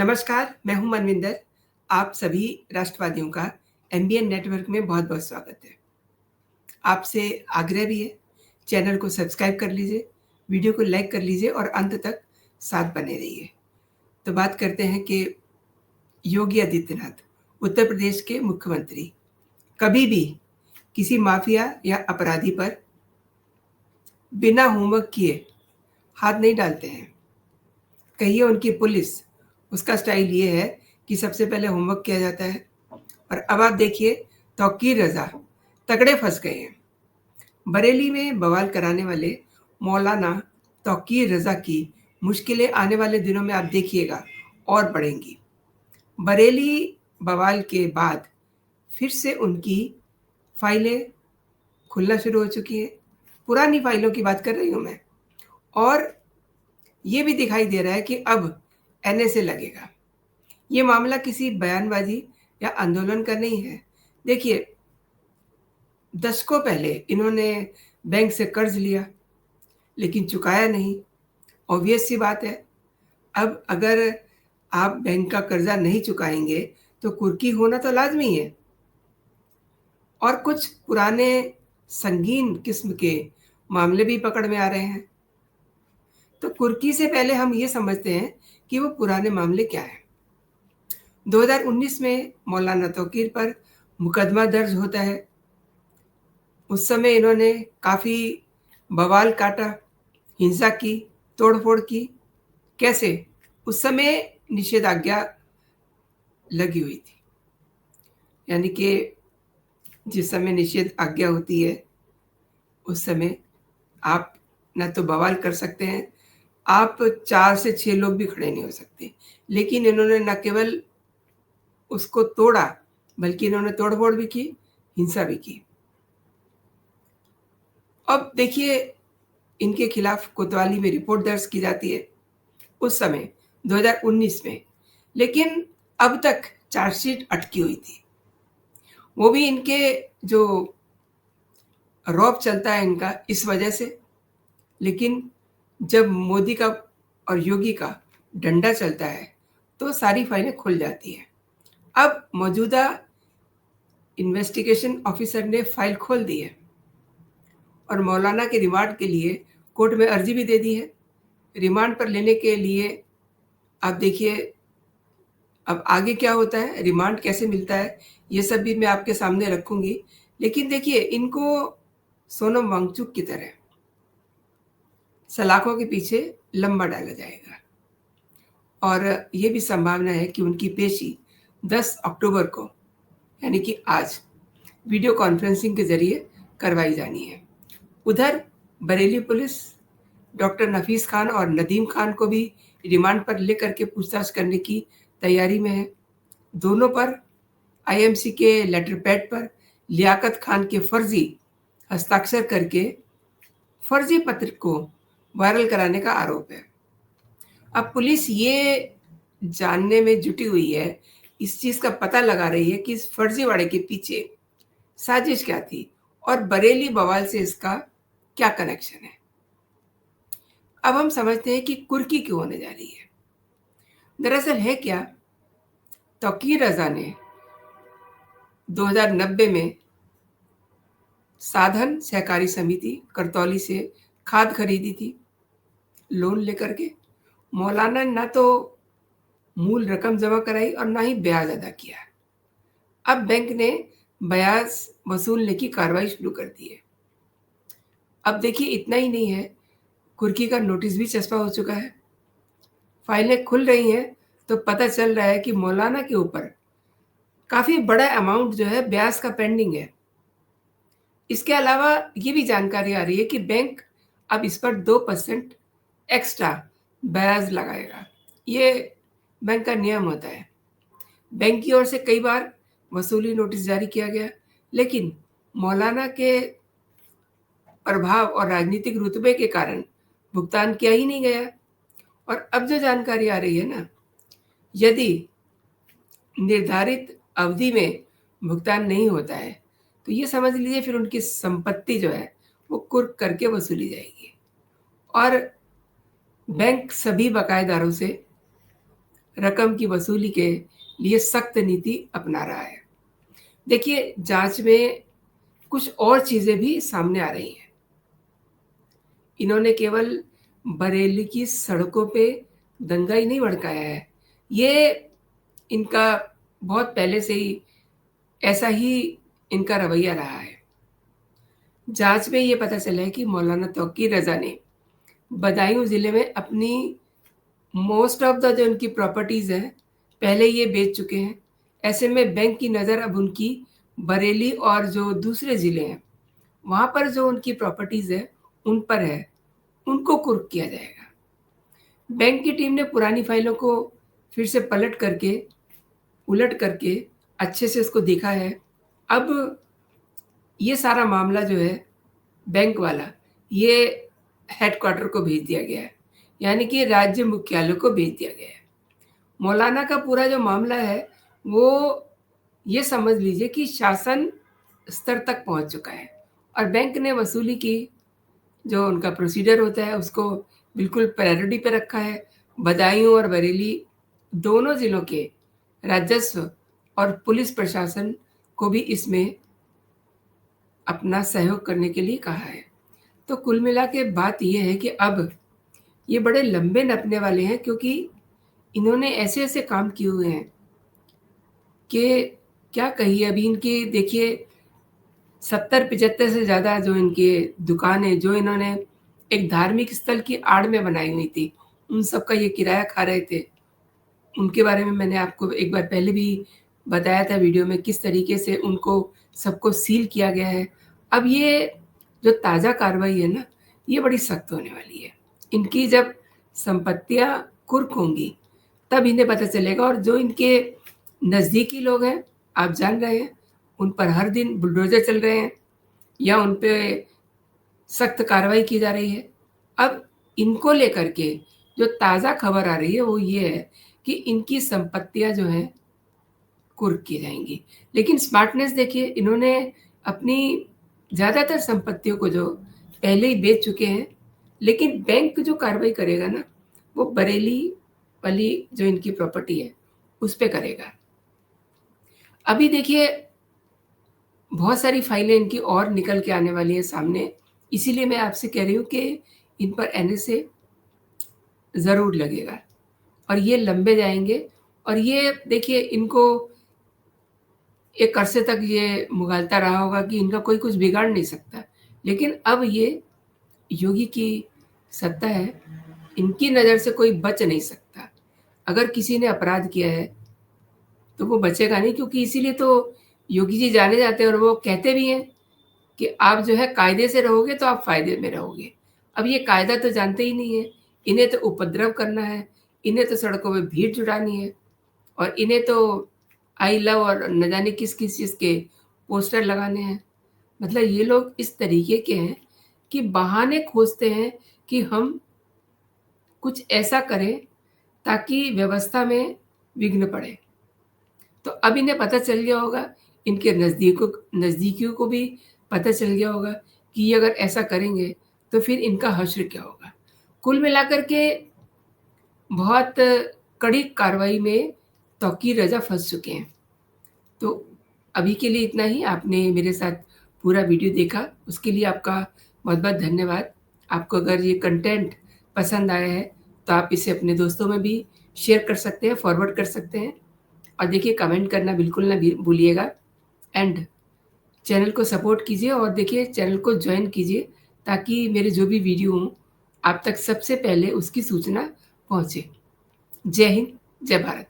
नमस्कार, मैं हूँ मनविंदर। आप सभी राष्ट्रवादियों का एमबीएन नेटवर्क में बहुत-बहुत स्वागत है। आपसे आग्रह भी है, चैनल को सब्सक्राइब कर लीजिए, वीडियो को लाइक कर लीजिए और अंत तक साथ बने रहिए। तो बात करते हैं कि योगी आदित्यनाथ, उत्तर प्रदेश के मुख्यमंत्री, कभी भी किसी माफिया या अपराधी पर बिना होमवर्क किए हाथ नहीं डालते हैं। कहिए उनकी पुलिस, उसका स्टाइल ये है कि सबसे पहले होमवर्क किया जाता है और अब आप देखिए तौकीर रज़ा तगड़े फंस गए हैं। बरेली में बवाल कराने वाले मौलाना तौकीर रज़ा की मुश्किलें आने वाले दिनों में आप देखिएगा और बढ़ेंगी। बरेली बवाल के बाद फिर से उनकी फाइलें खुलना शुरू हो चुकी हैं। पुरानी फाइलों की बात कर रही हूँ मैं। और ये भी दिखाई दे रहा है कि अब एनएसए लगेगा। ये मामला किसी बयानबाजी या आंदोलन का नहीं है। देखिए, दशकों पहले इन्होंने बैंक से कर्ज लिया, लेकिन चुकाया नहीं। ऑब्वियस सी बात है, अब अगर आप बैंक का कर्जा नहीं चुकाएंगे, तो कुर्की होना तो लाज़मी है। और कुछ पुराने संगीन किस्म के मामले भी पकड़ में आ रहे हैं। तो कुर्की से पहले हम ये समझते हैं कि वो पुराने मामले क्या हैं। 2019 में मौलाना तौकीर पर मुकदमा दर्ज होता है। उस समय इन्होंने काफ़ी बवाल काटा, हिंसा की, तोड़-फोड़ की। कैसे? उस समय निषेधाज्ञा लगी हुई थी। यानी कि जिस समय निषेध आज्ञा होती है, उस समय आप ना तो बवाल कर सकते हैं, आप 4 से 6 लोग भी खड़े नहीं हो सकते। लेकिन इन्होंने न केवल उसको तोड़ा, बल्कि इन्होंने तोड़-फोड़ भी की, हिंसा भी की। अब देखिए, इनके खिलाफ कोतवाली में रिपोर्ट दर्ज की जाती है, उस समय 2019 में। लेकिन अब तक चार्जशीट अटकी हुई थी। वो भी इनके जो रौब चलता है इनका इस वजह से। लेकिन जब मोदी का और योगी का डंडा चलता है, तो सारी फाइलें खुल जाती हैं। अब मौजूदा इन्वेस्टिगेशन ऑफिसर ने फाइल खोल दी है और मौलाना के रिमांड के लिए कोर्ट में अर्जी भी दे दी है। रिमांड पर लेने के लिए आप देखिए अब आगे क्या होता है, रिमांड कैसे मिलता है, ये सब भी मैं आपके सामने रखूँगी। लेकिन देखिए, इनको सोनम वांगचुक की तरह सलाखों के पीछे लंबा डाला जाएगा और ये भी संभावना है कि उनकी पेशी 10 अक्टूबर को, यानी कि आज, वीडियो कॉन्फ्रेंसिंग के ज़रिए करवाई जानी है। उधर बरेली पुलिस डॉक्टर नफीस खान और नदीम खान को भी रिमांड पर लेकर के पूछताछ करने की तैयारी में है। दोनों पर आईएमसी के लेटर पैड पर लियाकत खान के फर्जी हस्ताक्षर करके फर्जी पत्र को वायरल कराने का आरोप है। अब पुलिस ये जानने में जुटी हुई है, इस चीज़ का पता लगा रही है कि इस फर्जीवाड़े के पीछे साजिश क्या थी और बरेली बवाल से इसका क्या कनेक्शन है। अब हम समझते हैं कि कुर्की क्यों होने जा रही है। दरअसल है क्या, तौकीर रज़ा ने 2090 में साधन सहकारी समिति करतौली से खाद खरीदी थी लोन लेकर के। मौलाना ने ना तो मूल रकम जमा कराई और ना ही ब्याज अदा किया। अब बैंक ने ब्याज वसूलने की कार्रवाई शुरू कर दी है। अब देखिए, इतना ही नहीं है, कुर्की का नोटिस भी चस्पा हो चुका है। फाइलें खुल रही हैं तो पता चल रहा है कि मौलाना के ऊपर काफ़ी बड़ा अमाउंट जो है ब्याज का पेंडिंग है। इसके अलावा ये भी जानकारी आ रही है कि बैंक अब इस पर 2% एक्स्ट्रा ब्याज लगाएगा। ये बैंक का नियम होता है। बैंक की ओर से कई बार वसूली नोटिस जारी किया गया, लेकिन मौलाना के प्रभाव और राजनीतिक रुतबे के कारण भुगतान किया ही नहीं गया। और अब जो जानकारी आ रही है ना, यदि निर्धारित अवधि में भुगतान नहीं होता है, तो ये समझ लीजिए फिर उनकी संपत्ति जो है, वो कुर्क करके वसूली जाएगी और बैंक सभी बकायेदारों से रकम की वसूली के लिए सख्त नीति अपना रहा है। देखिए, जांच में कुछ और चीजें भी सामने आ रही हैं। इन्होंने केवल बरेली की सड़कों पे दंगा ही नहीं भड़काया है, ये इनका बहुत पहले से ही ऐसा ही इनका रवैया रहा है। जांच में ये पता चला है कि मौलाना तौकीर रजा ने बदायूं जिले में अपनी मोस्ट ऑफ द जो उनकी प्रॉपर्टीज हैं पहले ये बेच चुके हैं। ऐसे में बैंक की नज़र अब उनकी बरेली और जो दूसरे ज़िले हैं वहाँ पर जो उनकी प्रॉपर्टीज है उन पर है, उनको कुर्क किया जाएगा। बैंक की टीम ने पुरानी फाइलों को फिर से उलट करके अच्छे से उसको देखा है। अब ये सारा मामला जो है बैंक वाला, ये हेडक्वार्टर को भेज दिया गया है, यानी कि राज्य मुख्यालय को भेज दिया गया है। मौलाना का पूरा जो मामला है वो ये समझ लीजिए कि शासन स्तर तक पहुंच चुका है और बैंक ने वसूली की जो उनका प्रोसीजर होता है उसको बिल्कुल प्रायोरिटी पे रखा है। बदायूं और बरेली दोनों जिलों के राजस्व और पुलिस प्रशासन को भी इसमें अपना सहयोग करने के लिए कहा है। तो कुल मिला के बात यह है कि अब ये बड़े लंबे नपने वाले हैं, क्योंकि इन्होंने ऐसे ऐसे काम किए हुए हैं कि क्या कहिए। अभी इनकी देखिए 70-75 से ज़्यादा जो इनके दुकान है जो इन्होंने एक धार्मिक स्थल की आड़ में बनाई हुई थी, उन सब का ये किराया खा रहे थे। उनके बारे में मैंने आपको एक बार पहले भी बताया था वीडियो में, किस तरीके से उनको सबको सील किया गया है। अब ये जो ताज़ा कार्रवाई है ना, ये बड़ी सख्त होने वाली है। इनकी जब संपत्तियां कुर्क होंगी तब इन्हें पता चलेगा। और जो इनके नज़दीकी लोग हैं, आप जान रहे हैं, उन पर हर दिन बुलडोजर चल रहे हैं या उन पे सख्त कार्रवाई की जा रही है। अब इनको लेकर के जो ताज़ा खबर आ रही है वो ये है कि इनकी संपत्तियां जो हैं कुर्क की जाएंगी। लेकिन स्मार्टनेस देखिए, इन्होंने अपनी ज़्यादातर संपत्तियों को जो पहले ही बेच चुके हैं, लेकिन बैंक जो कार्रवाई करेगा ना, वो बरेली वाली जो इनकी प्रॉपर्टी है उस पे करेगा। अभी देखिए बहुत सारी फाइलें इनकी और निकल के आने वाली है सामने, इसीलिए मैं आपसे कह रही हूँ कि इन पर एनएसए ज़रूर लगेगा और ये लंबे जाएंगे। और ये देखिए, इनको एक अरसे तक ये मुगालता रहा होगा कि इनका कोई कुछ बिगाड़ नहीं सकता, लेकिन अब ये योगी की सत्ता है, इनकी नज़र से कोई बच नहीं सकता। अगर किसी ने अपराध किया है तो वो बचेगा नहीं, क्योंकि इसीलिए तो योगी जी जाने जाते हैं और वो कहते भी हैं कि आप जो है कायदे से रहोगे तो आप फायदे में रहोगे। अब ये कायदा तो जानते ही नहीं है, इन्हें तो उपद्रव करना है, इन्हें तो सड़कों में भीड़ जुटानी है और इन्हें तो आई लव और न जाने किस किस चीज़ के पोस्टर लगाने हैं। मतलब ये लोग इस तरीके के हैं कि बहाने खोजते हैं कि हम कुछ ऐसा करें ताकि व्यवस्था में विघ्न पड़े। तो अब इन्हें पता चल गया होगा, इनके नज़दीकियों को भी पता चल गया होगा कि ये अगर ऐसा करेंगे तो फिर इनका हश्र क्या होगा। कुल मिलाकर के बहुत कड़ी कार्रवाई में तौकीर रजा फंस चुके हैं। तो अभी के लिए इतना ही। आपने मेरे साथ पूरा वीडियो देखा, उसके लिए आपका बहुत बहुत धन्यवाद। आपको अगर ये कंटेंट पसंद आया है तो आप इसे अपने दोस्तों में भी शेयर कर सकते हैं, फॉरवर्ड कर सकते हैं। और देखिए, कमेंट करना बिल्कुल ना भूलिएगा एंड चैनल को सपोर्ट कीजिए और देखिए चैनल को ज्वाइन कीजिए ताकि मेरे जो भी वीडियो हों आप तक सबसे पहले उसकी सूचना पहुँचे। जय हिंद, जय भारत।